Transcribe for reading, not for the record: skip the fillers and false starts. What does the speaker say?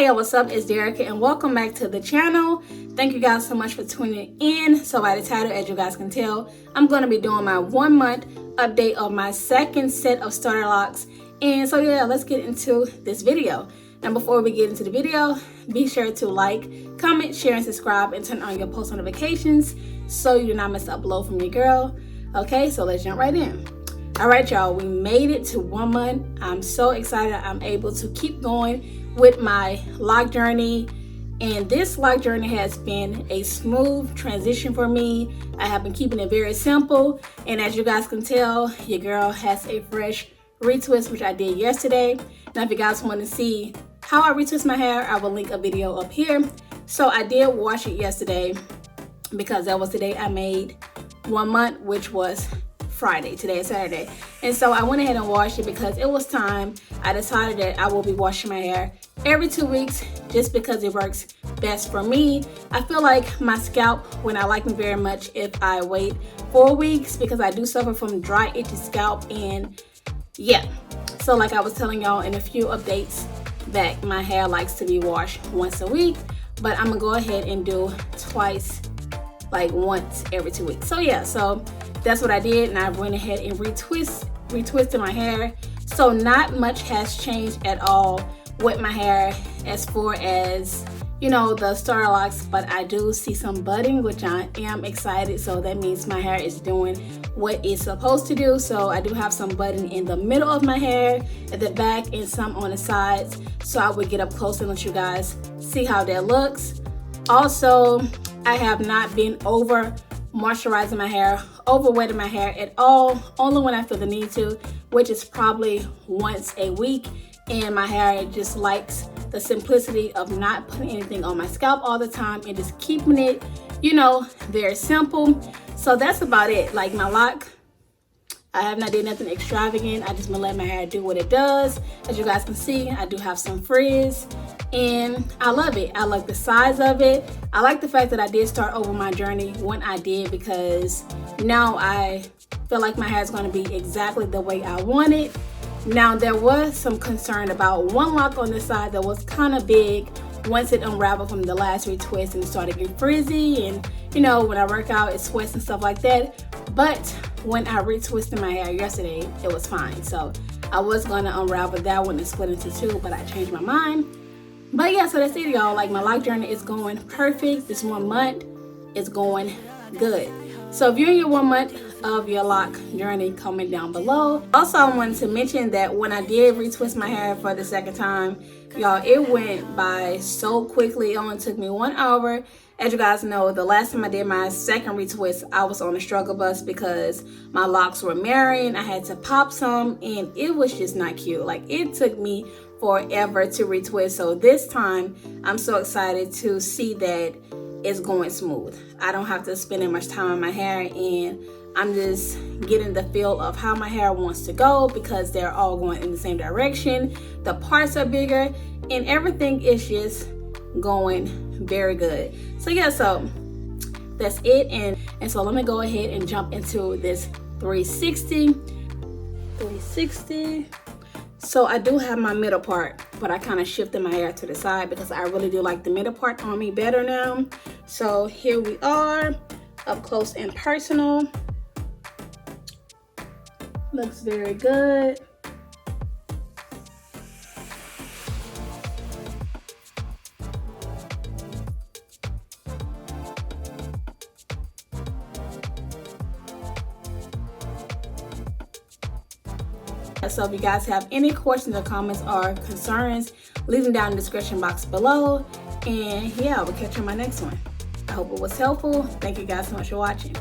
Hey, yo, what's up? It's Derica and welcome back to the channel. Thank you guys so much for tuning in. So by the title, as you guys can tell, I'm going to be doing my 1 month update of my second set of starter locks. And so yeah, let's get into this video. And before we get into the video, be sure to like, comment, share, and subscribe, and turn on your post notifications so you do not miss an upload from your girl. Okay, so let's jump right in. All right, y'all, we made it to 1 month. I'm so excited I'm able to keep going with my lock journey, and this lock journey has been a smooth transition for me. I have been keeping it very simple, and as you guys can tell, your girl has a fresh retwist, which I did yesterday. Now if you guys want to see how I retwist my hair, I will link a video up here. So I did wash it yesterday because that was the day I made 1 month, which was Friday. Today is Saturday, and so I went ahead and washed it because it was time. I decided that I will be washing my hair every 2 weeks just because it works best for me. I feel like my scalp will not like me very much if I wait 4 weeks because I do suffer from dry, itchy scalp. And yeah, so like I was telling y'all in a few updates back, my hair likes to be washed once a week, but I'm gonna go ahead and do twice, like once every 2 weeks. So yeah, so that's what I did, and I went ahead and retwisted my hair. So not much has changed at all with my hair as far as, you know, the starter locks, but I do see some budding, which I am excited. So that means my hair is doing what it's supposed to do. So I do have some budding in the middle of my hair, at the back, and some on the sides. So I would get up close and let you guys see how that looks. Also, I have not been over moisturizing my hair, overweighting my hair at all, only when I feel the need to, which is probably once a week. And my hair just likes the simplicity of not putting anything on my scalp all the time and just keeping it, you know, very simple. So that's about it. Like my lock, I have not did nothing extravagant. I just been letting my hair do what it does. As you guys can see, I do have some frizz, and I love it. I like the size of it. I like the fact that I did start over my journey when I did, because now I feel like my hair is going to be exactly the way I want it. Now there was some concern about one lock on the side that was kind of big once it unraveled from the last retwist and it started getting frizzy, and you know, when I work out it sweats and stuff like that. But when I retwisted my hair yesterday, it was fine. So I was going to unravel that one and split into two, but I changed my mind. But yeah, so that's it, y'all. Like my lock journey is going perfect. This 1 month is going good. So if you're in your 1 month of your lock journey, comment down below. Also, I wanted to mention that when I did retwist my hair for the second time, y'all, it went by so quickly. It only took me 1 hour. As you guys know, the last time I did my second retwist, I was on a struggle bus because my locks were marrying. I had to pop some, and it was just not cute. Like, it took me forever to retwist. So this time, I'm so excited to see that it's going smooth. I don't have to spend much time on my hair, and I'm just getting the feel of how my hair wants to go because they're all going in the same direction. The parts are bigger, and everything is just going very good. So yeah, so that's it. And so let me go ahead and jump into this 360. So I do have my middle part, but I kind of shifted my hair to the side because I really do like the middle part on me better now. So here we are, up close and personal. Looks very good. So if you guys have any questions or comments or concerns, leave them down in the description box below. And yeah, I will catch you on my next one. I hope it was helpful. Thank you guys so much for watching.